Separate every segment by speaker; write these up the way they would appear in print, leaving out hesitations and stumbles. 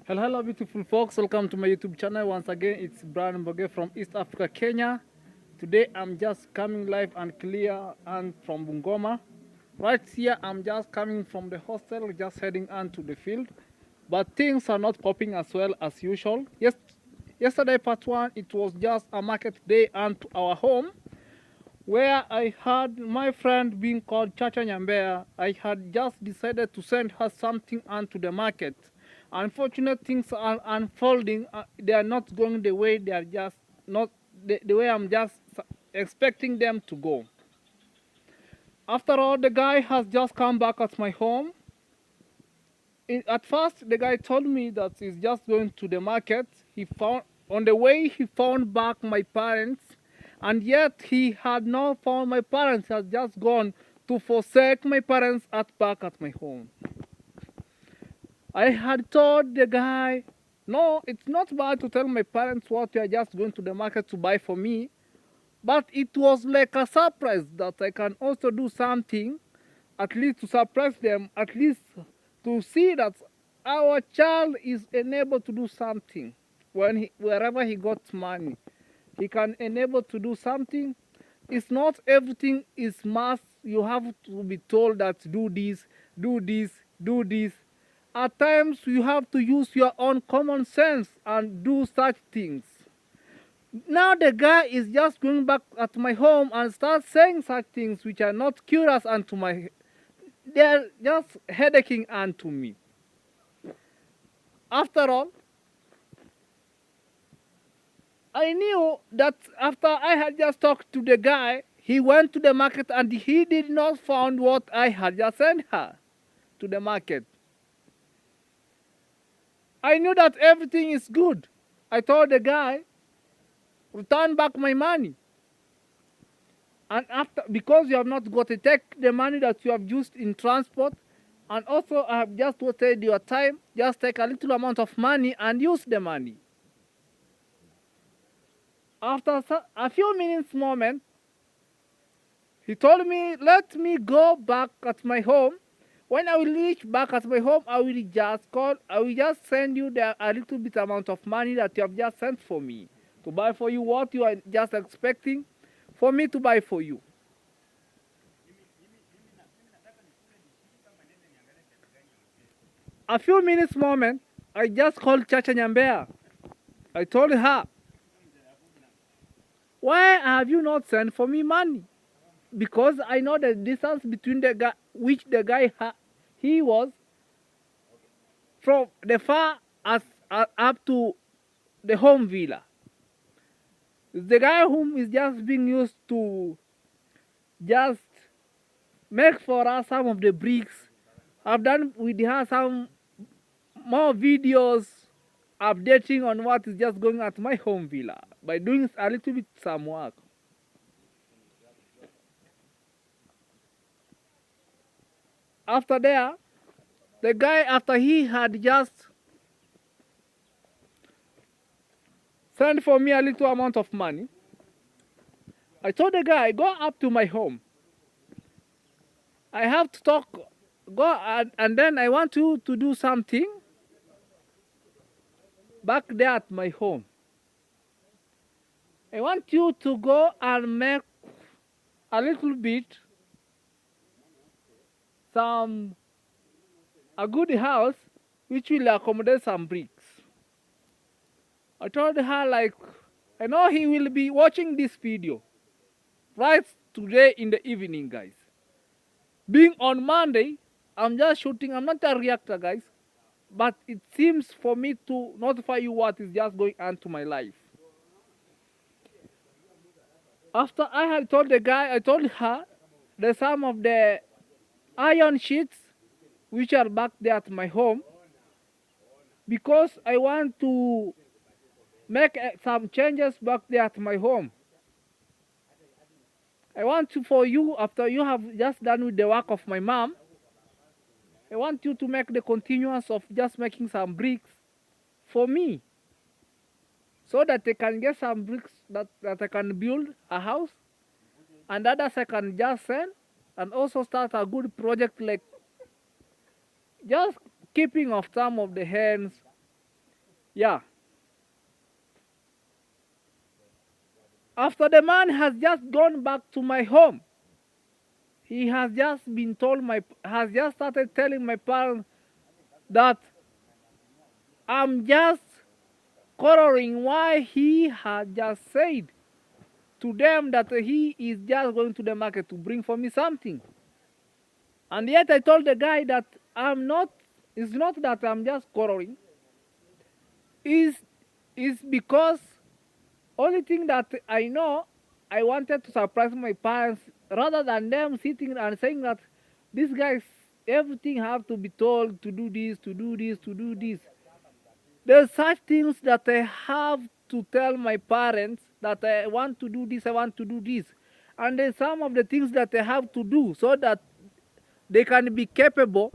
Speaker 1: Hello, beautiful folks. Welcome to my YouTube channel. Once again, it's Brian Mboge from East Africa, Kenya. Today, I'm just coming live and clear and from Bungoma. Right here, I'm just coming from the hostel, just heading on to the field. But things are not popping as well as usual. Yesterday, part one, it was just a market day and to our home where I had my friend being called Chacha Nyambea. I had just decided to send her something onto the market. Unfortunate things are unfolding. They are not going the way they are just not the way I'm just expecting them to go. After all, the guy has just come back at my home. At first, the guy told me that he's just going to the market. He found on the way he found back my parents, and yet he had not found my parents. He had just gone to forsake my parents back at my home. I had told the guy, no, it's not bad to tell my parents what you are just going to the market to buy for me, but it was like a surprise that I can also do something, at least to surprise them, at least to see that our child is enabled to do something wherever he got money. He can enable to do something. It's not everything is must. You have to be told that do this, do this, do this. At times you have to use your own common sense and do such things. Now the guy is just going back at my home and start saying such things which are not curious unto my, they're just headaching unto me. After all, I knew that after I had just talked to the guy, he went to the market and he did not find what I had just sent her to the market. I knew that everything is good. I told the guy, return back my money. And after, because you have not got to take the money that you have used in transport, and also I have just wasted your time, just take a little amount of money and use the money. After a few minutes moment, he told me, let me go back at my home. When I will reach back at my home, I will just send you a little bit amount of money that you have just sent for me to buy for you what you are just expecting for me to buy for you. A few minutes moment, I just called Chacha Nyambea. I told her, why have you not sent for me money? Because I know the distance between the guy, which the guy he was from the far as up to the home villa. The guy whom is just being used to just make for us some of the bricks. I've done with her some more videos updating on what is just going at my home villa by doing a little bit some work. After there, the guy, after he had just sent for me a little amount of money, I told the guy, go up to my home. I have to talk, and then I want you to do something back there at my home. I want you to go and make a little bit a good house which will accommodate some bricks. I told her, like, I know he will be watching this video right today in the evening, guys. Being on Monday, I'm just shooting, I'm not a reactor, guys, but it seems for me to notify you what is just going on to my life. After I had told the guy, I told her that some of the iron sheets which are back there at my home, because I want to make some changes back there at my home. I want to, for you, after you have just done with the work of my mom, I want you to make the continuance of just making some bricks for me, so that I can get some bricks that I can build a house, and others I can just sell, and also start a good project like just keeping of some of the hens, Yeah. After the man has just gone back to my home, he has just started telling my parents that I'm just quarreling why he had just said to them that he is just going to the market to bring for me something. And yet I told the guy that it's not that I'm just quarreling. Is is because only thing that I know, I wanted to surprise my parents rather than them sitting and saying that these guys everything have to be told to do this, to do this, to do this. There's such things that I have to tell my parents that I want to do this, I want to do this. And there's some of the things that I have to do so that they can be capable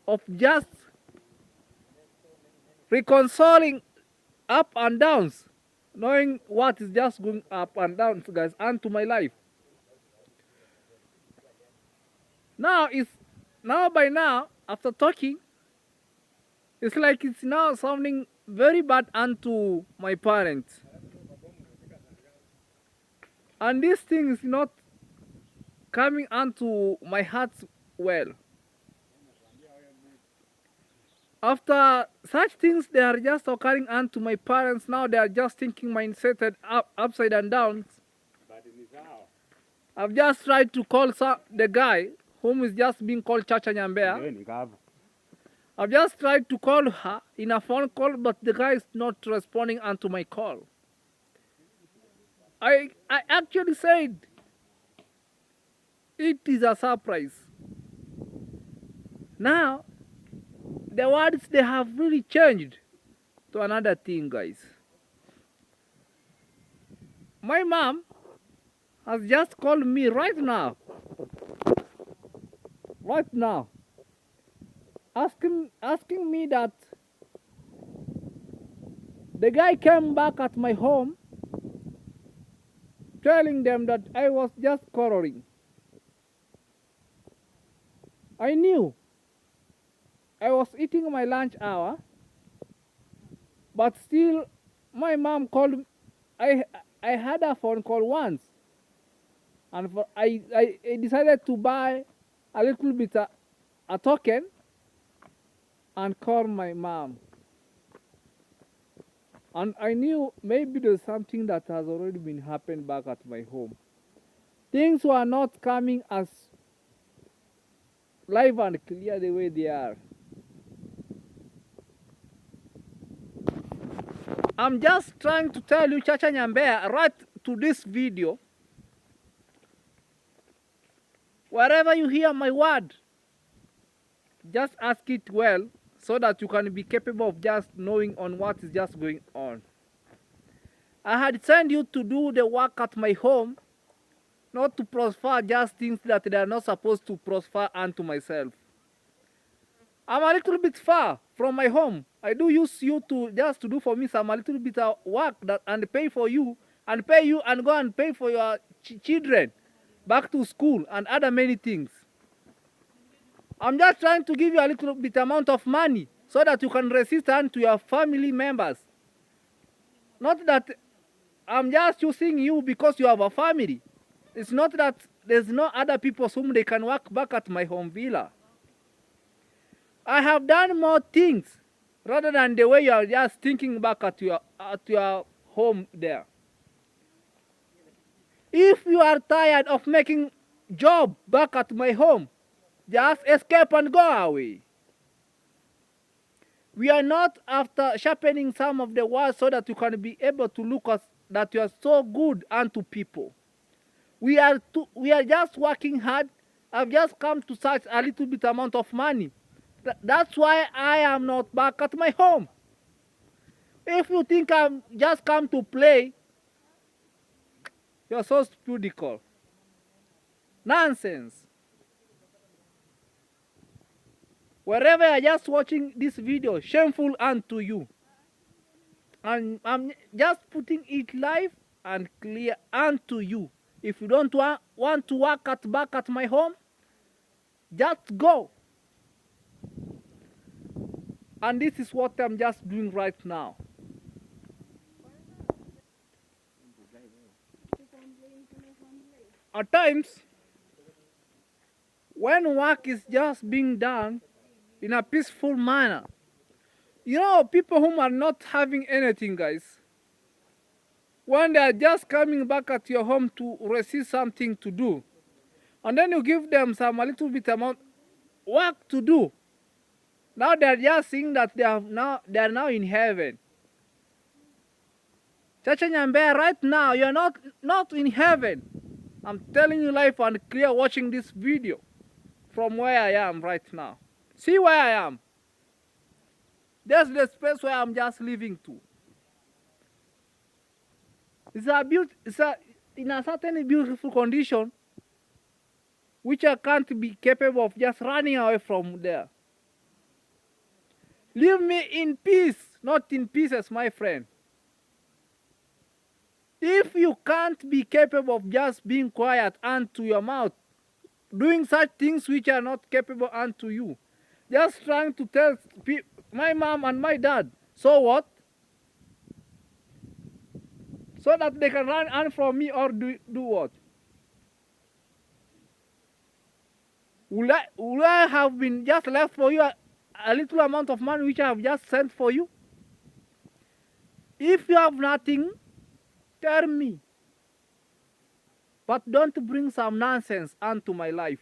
Speaker 1: of just reconciling up and downs, knowing what is just going up and down, guys, and to my life. Now by now, after talking, it's like it's now sounding very bad unto my parents. And this thing is not coming onto my heart well. After such things, they are just occurring unto my parents. Now they are just thinking mindset upside and down. I've just tried to call the guy whom is just being called Chacha Nyambea. I've just tried to call her in a phone call, but the guy is not responding unto my call. I actually said it is a surprise. Now, the words, they have really changed to another thing, guys. My mom has just called me right now, asking me that the guy came back at my home telling them that I was just quarreling. I knew I was eating my lunch hour, but still my mom called. I had a phone call once, and I decided to buy a little bit a token and call my mom. And I knew maybe there's something that has already been happened back at my home. Things were not coming as live and clear the way they are. I'm just trying to tell you, Chacha Nyambea, right to this video. Wherever you hear my word, just ask it well so that you can be capable of just knowing on what is just going on. I had sent you to do the work at my home, not to prosper just things that they are not supposed to prosper unto myself. I'm a little bit far from my home. I do use you to just to do for me some a little bit of work that and pay for you and pay you and go and pay for your children back to school and other many things. I'm just trying to give you a little bit amount of money so that you can resist unto your family members. Not that I'm just using you because you have a family. It's not that there's no other people whom they can work back at my home villa. I have done more things rather than the way you are just thinking back at your home there. If you are tired of making job back at my home, just escape and go away. We are not after sharpening some of the words so that you can be able to look at that you are so good unto people. We are just working hard. I've just come to search a little bit amount of money. That's why I am not back at my home. If you think I'm just come to play, you're so stupidical. Nonsense. Wherever you're just watching this video, shameful unto you. And I'm just putting it live and clear unto you. If you don't want to work back at my home, just go. And this is what I'm just doing right now. At times, when work is just being done in a peaceful manner, you know, people whom are not having anything, guys, when they are just coming back at your home to receive something to do, and then you give them a little bit amount work to do. Now they are just seeing that they are now in heaven. Chacha Nyambea, right now you are not in heaven. I'm telling you live and clear watching this video from where I am right now. See where I am. That's the space where I'm just living to. It's in a certain beautiful condition which I can't be capable of just running away from there. Leave me in peace, not in pieces, my friend. If you can't be capable of just being quiet unto your mouth, doing such things which are not capable unto you, just trying to tell my mom and my dad, so what? So that they can run from me, or do what? Will I have been just left for you a little amount of money which I have just sent for you? If you have nothing, tell me. But don't bring some nonsense onto my life.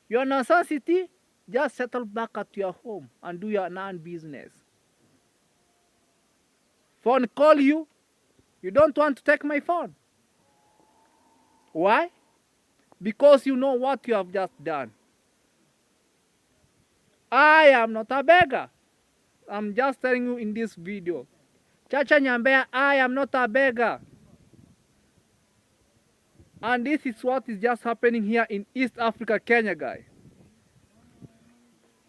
Speaker 1: Your necessity, just settle back at your home and do your non-business. Phone call you, you don't want to take my phone. Why? Because you know what you have just done. I am not a beggar. I'm just telling you in this video. Chacha Nyambea, I am not a beggar. And this is what is just happening here in East Africa, Kenya, guy.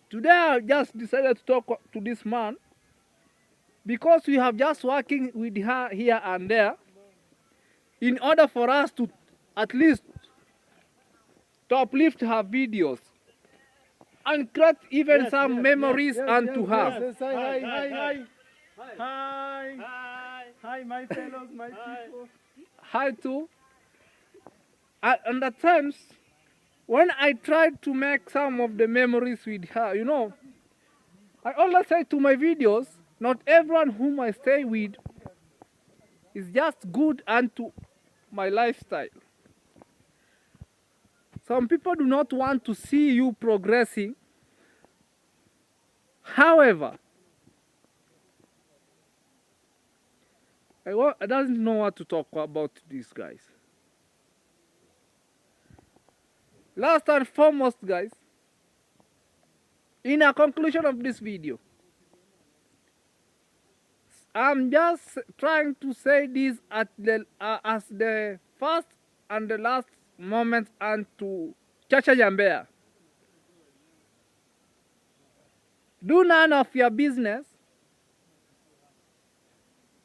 Speaker 1: Today I just decided to talk to this man because we have just working with her here and there in order for us to at least to uplift her videos and create even some memories unto her.
Speaker 2: Hi, my fellows, my people.
Speaker 1: Hi too. And at times, when I tried to make some of the memories with her, you know, I always say to my videos, not everyone whom I stay with is just good unto my lifestyle. Some people do not want to see you progressing. However, I don't know what to talk about these guys. Last and foremost, guys, in a conclusion of this video, I'm just trying to say this at as the first and the last moment and to Chacha Nyambea. Do none of your business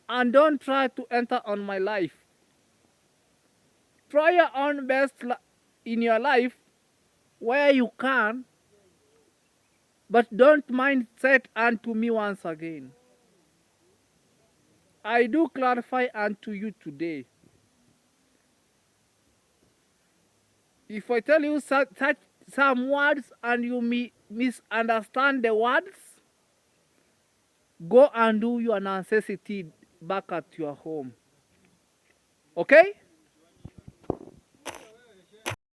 Speaker 1: and don't try to enter on my life. Try your own best in your life where you can, but don't mind set unto me once again. I do clarify unto you today. If I tell you such some words and you misunderstand the words, go and do your necessity back at your home. Okay?